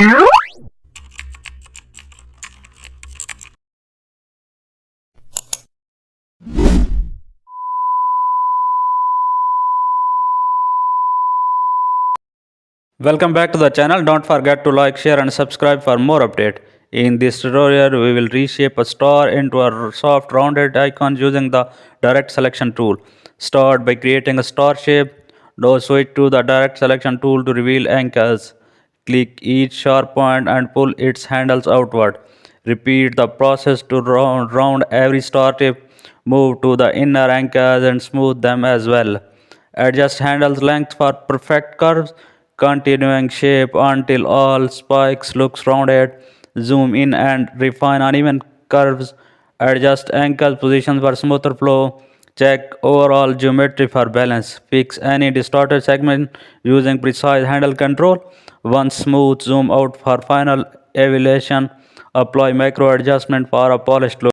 Welcome back to the channel. Don't forget to like, share and subscribe for more update. In this tutorial, we will reshape a star into a soft rounded icon using the direct selection tool. Start by creating a star shape. Now switch to the direct selection tool to reveal anchors. Click each sharp point and pull its handles outward. Repeat the process to round every star tip. Move to the inner anchors and smooth them as well. Adjust handles length for perfect curves, continuing shape until all spikes looks rounded. Zoom in and refine uneven curves. Adjust ankle positions for smoother flow. Check overall geometry for balance. Fix any distorted segment using precise handle control. Once smooth, zoom out for final evaluation. Apply macro adjustment for a polished look.